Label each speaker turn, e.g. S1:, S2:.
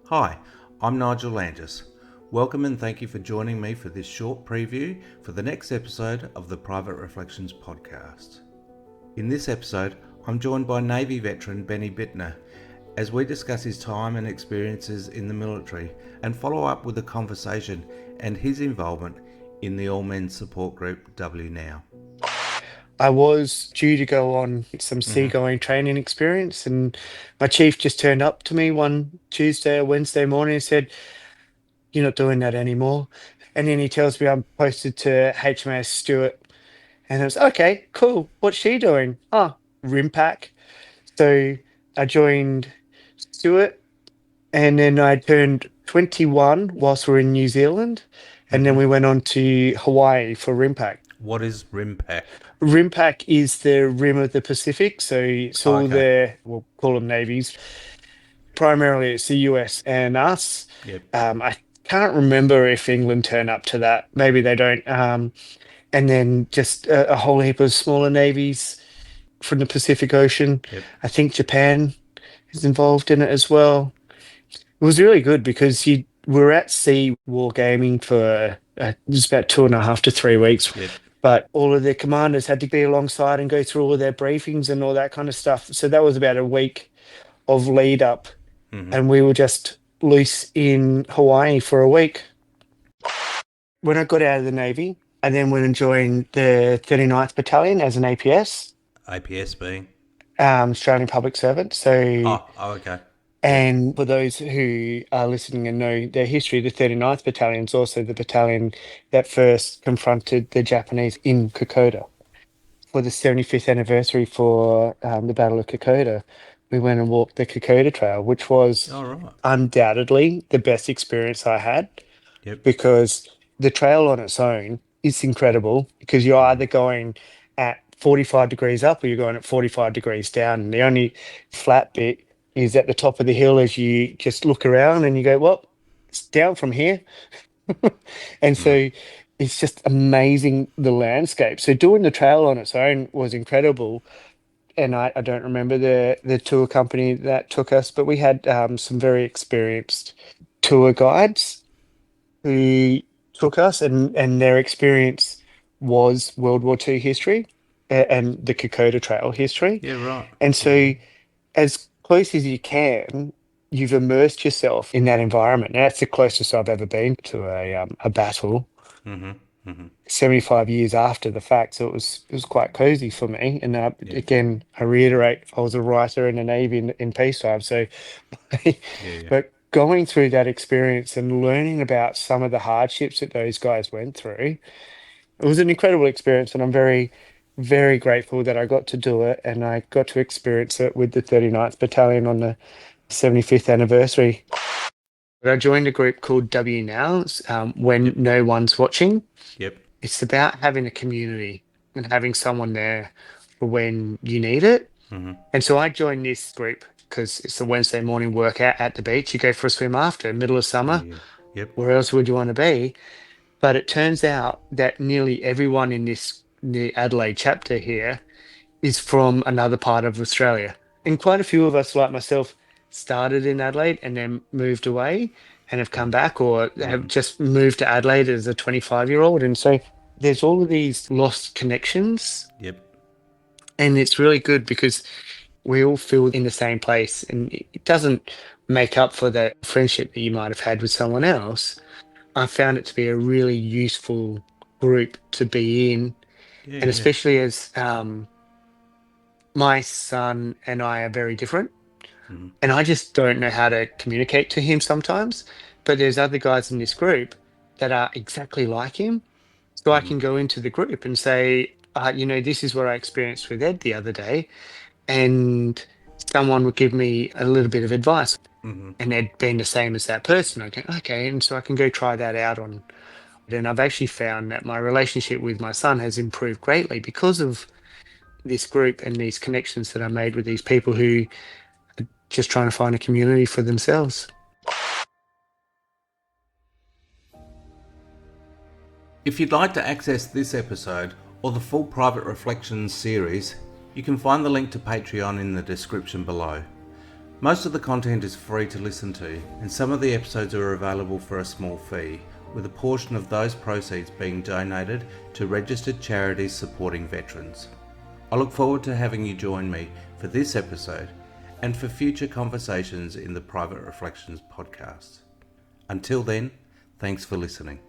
S1: Hi, I'm Nigel Landis. Welcome and thank you for joining me for this short preview for the next episode of the Private Reflections podcast. In this episode, I'm joined by Navy veteran Benny Bittner as we discuss his time and experiences in the military and follow up with a conversation and his involvement in the All Men Support Group WNOW.
S2: I was due to go on some seagoing training experience, and my chief just turned up to me one Tuesday or Wednesday morning and said, "You're not doing that anymore." And then he tells me I'm posted to HMAS Stewart, and I was okay, cool. What's she doing? Oh, RIMPAC. So I joined Stewart, and then I turned 21 whilst we are in New Zealand, and then we went on to Hawaii for RIMPAC.
S1: What is RIMPAC?
S2: RIMPAC is the rim of the Pacific, so it's all
S1: Okay.
S2: we'll call them navies. Primarily, it's the US and us.
S1: Yep.
S2: I can't remember if England turn up to that. Maybe they don't. And then just a whole heap of smaller navies from the Pacific Ocean.
S1: Yep.
S2: I think Japan is involved in it as well. It was really good because we're at sea wargaming for just about 2.5 to 3 weeks.
S1: Yep.
S2: But all of their commanders had to be alongside and go through all of their briefings and all that kind of stuff. So that was about a week of lead up, and we were just loose in Hawaii for a week. When I got out of the Navy, I then went and joined the 39th Battalion as an APS,
S1: APS being?
S2: Australian Public Servant. So,
S1: Okay.
S2: and for those who are listening and know their history, the 39th Battalion is also the battalion that first confronted the Japanese in Kokoda. For the 75th anniversary for the Battle of Kokoda, we went and walked the Kokoda Trail, which was
S1: All right.
S2: undoubtedly the best experience I had,
S1: Yep.
S2: because the trail on its own is incredible because you're either going at 45 degrees up or you're going at 45 degrees down. And the only flat bit is at the top of the hill as you just look around and you go, well, it's down from here. And so it's just amazing, the landscape. So doing the trail on its own was incredible. And I don't remember the tour company that took us, but we had some very experienced tour guides who took us, and their experience was World War II history and the Kokoda Trail history.
S1: Yeah, right.
S2: And so, as close as you can, you've immersed yourself in that environment. And that's the closest I've ever been to a battle. 75 years after the fact, so it was quite cozy for me. And again, I reiterate, I was a writer in the Navy in peacetime, so but going through that experience and learning about some of the hardships that those guys went through, it was an incredible experience, and I'm very, very grateful that I got to do it, and I got to experience it with the 39th Battalion on the 75th anniversary. But I joined a group called WNOW, when no one's watching.
S1: Yep.
S2: It's about having a community and having someone there for when you need it. And so I joined this group because it's a Wednesday morning workout at the beach. You go for a swim after, middle of summer.
S1: Yeah. Yep.
S2: Where else would you want to be? But it turns out that nearly everyone in the Adelaide chapter here is from another part of Australia. And quite a few of us, like myself, started in Adelaide and then moved away and have come back, or have just moved to Adelaide as a 25-year-old. And so there's all of these lost connections.
S1: Yep.
S2: And it's really good because we all feel in the same place, and it doesn't make up for the friendship that you might have had with someone else. I found it to be a really useful group to be in,
S1: Yeah.
S2: and especially as my son and I are very different, and I just don't know how to communicate to him sometimes. But there's other guys in this group that are exactly like him, so I can go into the group and say, this is what I experienced with Ed the other day, and someone would give me a little bit of advice, and they'd been the same as that person. I go, okay, and so I can go try that out on. And I've actually found that my relationship with my son has improved greatly because of this group and these connections that I made with these people who are just trying to find a community for themselves.
S1: If you'd like to access this episode or the full Private Reflections series, you can find the link to Patreon in the description below. Most of the content is free to listen to, and some of the episodes are available for a small fee, with a portion of those proceeds being donated to registered charities supporting veterans. I look forward to having you join me for this episode and for future conversations in the Private Reflections podcast. Until then, thanks for listening.